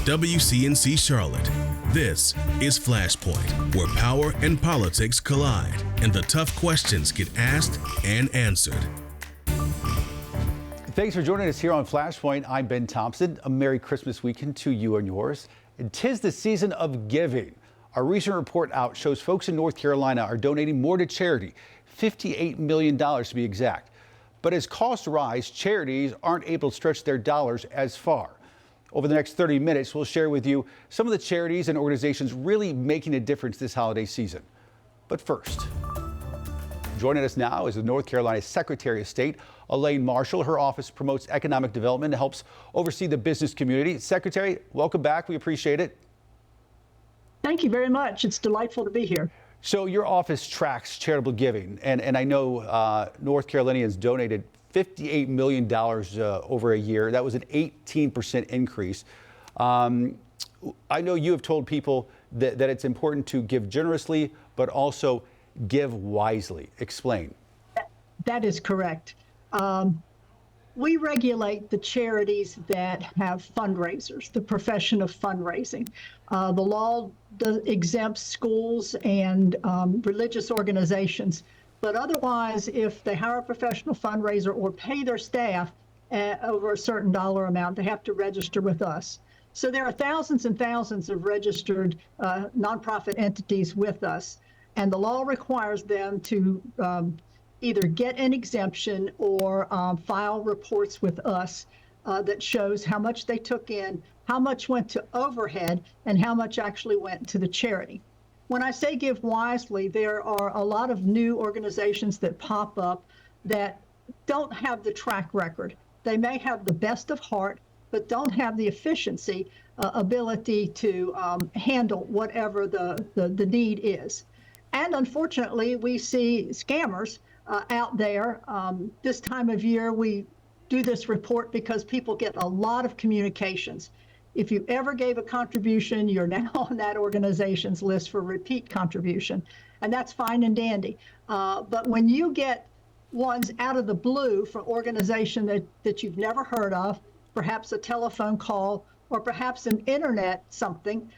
WCNC Charlotte. This is Flashpoint, where power and politics collide and the tough questions get asked and answered. Thanks for joining us here on Flashpoint. I'm Ben Thompson. A Merry Christmas weekend to you and yours. And 'tis the season of giving. Our recent report out shows folks in North Carolina are donating more to charity, $58 million to be exact. But as costs rise, charities aren't able to stretch their dollars as far. Over the next 30 minutes, we'll share with you some of the charities and organizations really making a difference this holiday season. But first, joining us now is the North Carolina Secretary of State, Elaine Marshall. Her office promotes economic development and helps oversee the business community. Secretary, welcome back. We appreciate it. Thank you very much. It's delightful to be here. So your office tracks charitable giving, and I know North Carolinians donated $58 million over a year. That was an 18% increase. I know you have told people that it's important to give generously, but also give wisely. Explain. That is correct. We regulate the charities that have fundraisers, the profession of fundraising. The law exempts schools and religious organizations, but otherwise, if they hire a professional fundraiser or pay their staff over a certain dollar amount, they have to register with us. So there are thousands and thousands of registered nonprofit entities with us, and the law requires them to either get an exemption or file reports with us that shows how much they took in, how much went to overhead, and how much actually went to the charity. When I say give wisely, there are a lot of new organizations that pop up that don't have the track record. They may have the best of heart, but don't have the efficiency, ability to handle whatever the need is. And unfortunately, we see scammers out there. This time of year, we do this report because people get a lot of communications. If you ever gave a contribution, you're now on that organization's list for repeat contribution, and that's fine and dandy. But when you get ones out of the blue from organization that you've never heard of, perhaps a telephone call or perhaps an internet something,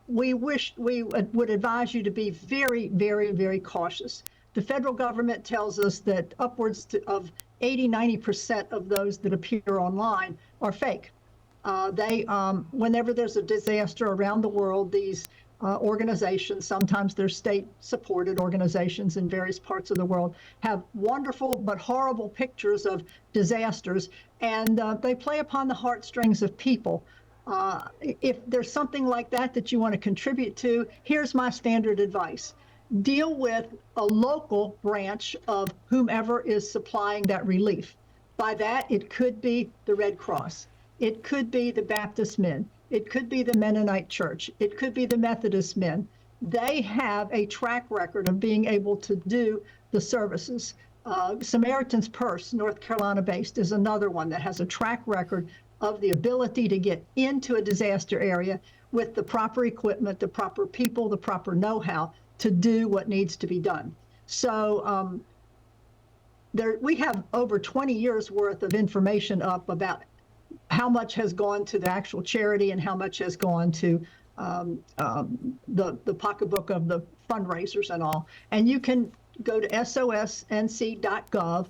we would advise you to be very, very, very cautious. The federal government tells us that upwards of 80–90% of those that appear online are fake. Whenever there's a disaster around the world, these organizations, sometimes they're state-supported organizations in various parts of the world, have wonderful but horrible pictures of disasters, and they play upon the heartstrings of people. If there's something like that you want to contribute to, here's my standard advice. Deal with a local branch of whomever is supplying that relief. By that, it could be the Red Cross. It could be the Baptist men. It could be the Mennonite Church. It could be the Methodist men. They have a track record of being able to do the services. Samaritan's Purse, North Carolina based, is another one that has a track record of the ability to get into a disaster area with the proper equipment, the proper people, the proper know-how to do what needs to be done. So we have over 20 years worth of information up about how much has gone to the actual charity and how much has gone to the pocketbook of the fundraisers and all. And you can go to sosnc.gov,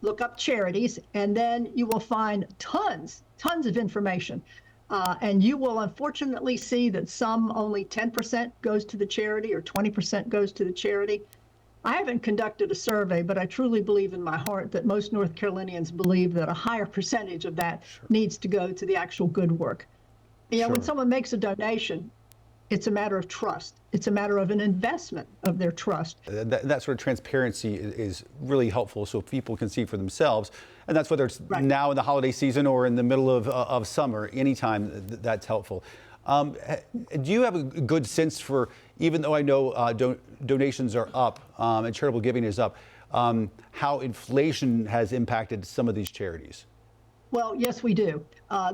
look up charities, and then you will find tons of information. And you will unfortunately see that some only 10% goes to the charity or 20% goes to the charity. I haven't conducted a survey, but I truly believe in my heart that most North Carolinians believe that a higher percentage of that needs to go to the actual good work. You know, when someone makes a donation, it's a matter of trust. It's a matter of an investment of their trust. That sort of transparency is really helpful so people can see for themselves. And that's whether it's now in the holiday season or in the middle of summer, anytime that's helpful. Do you have a good sense for, even though I know donations are up and charitable giving is up, how inflation has impacted some of these charities? Well, yes, we do.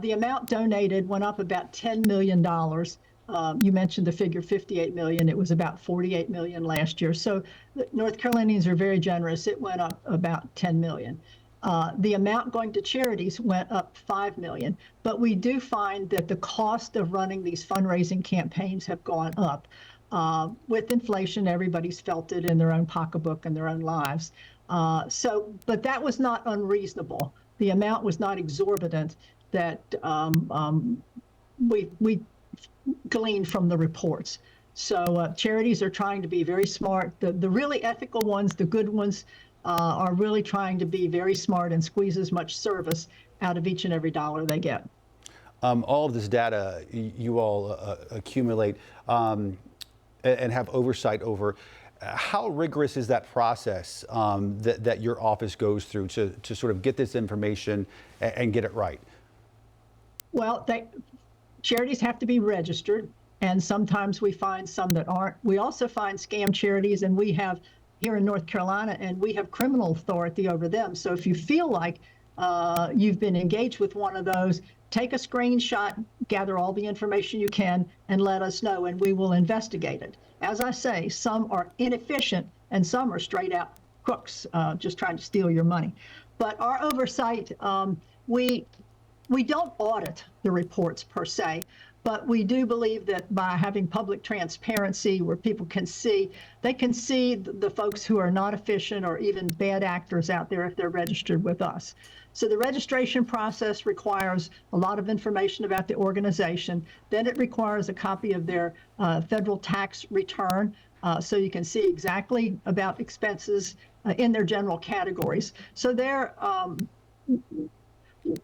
The amount donated went up about $10 million. You mentioned the figure 58 million. It was about 48 million last year. So North Carolinians are very generous. It went up about 10 million. The amount going to charities went up $5 million, but we do find that the cost of running these fundraising campaigns have gone up. With inflation, everybody's felt it in their own pocketbook and their own lives. But that was not unreasonable. The amount was not exorbitant that we gleaned from the reports. So charities are trying to be very smart. The really ethical ones, the good ones, are really trying to be very smart and squeeze as much service out of each and every dollar they get. All of this data you all accumulate and have oversight over. How rigorous is that process that your office goes through to sort of get this information and get it right? Well, charities have to be registered, and sometimes we find some that aren't. We also find scam charities, and we have here in North Carolina, and we have criminal authority over them. So if you feel like you've been engaged with one of those, take a screenshot, gather all the information you can, and let us know, and we will investigate it. As I say, some are inefficient, and some are straight out crooks, just trying to steal your money. But our oversight, we don't audit the reports per se, but we do believe that by having public transparency where people can see, they can see the folks who are not efficient or even bad actors out there if they're registered with us. So the registration process requires a lot of information about the organization. Then it requires a copy of their federal tax return so you can see exactly about expenses in their general categories. So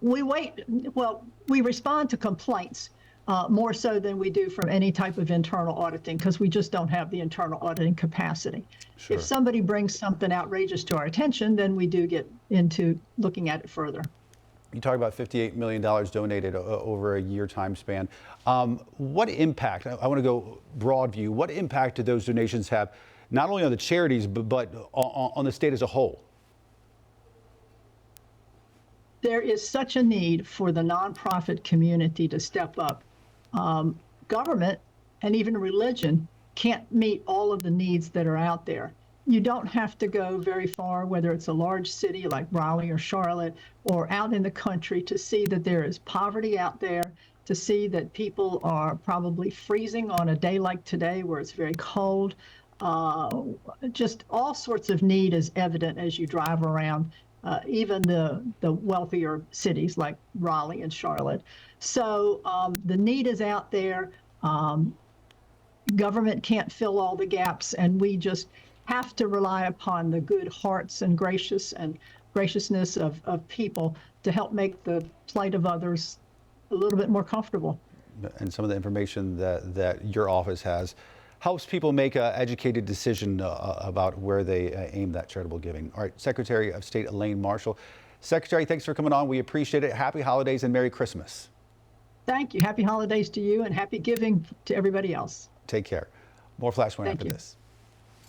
we respond to complaints more so than we do from any type of internal auditing, because we just don't have the internal auditing capacity. Sure. If somebody brings something outrageous to our attention, then we do get into looking at it further. You talk about $58 million donated over a year time span. What impact, I want to go broad view, what impact do those donations have, not only on the charities, but on the state as a whole? There is such a need for the nonprofit community to step up. Government and even religion can't meet all of the needs that are out there. You don't have to go very far, whether it's a large city like Raleigh or Charlotte, or out in the country, to see that there is poverty out there, to see that people are probably freezing on a day like today where it's very cold. Just all sorts of need is evident as you drive around. Even the wealthier cities like Raleigh and Charlotte. So the need is out there. Government can't fill all the gaps, and we just have to rely upon the good hearts and graciousness of people to help make the plight of others a little bit more comfortable. And some of the information that your office has helps people make an educated decision about where they aim that charitable giving. All right, Secretary of State Elaine Marshall. Secretary, thanks for coming on. We appreciate it. Happy holidays and Merry Christmas. Thank you. Happy holidays to you and happy giving to everybody else. Take care. More Flashpoint after this.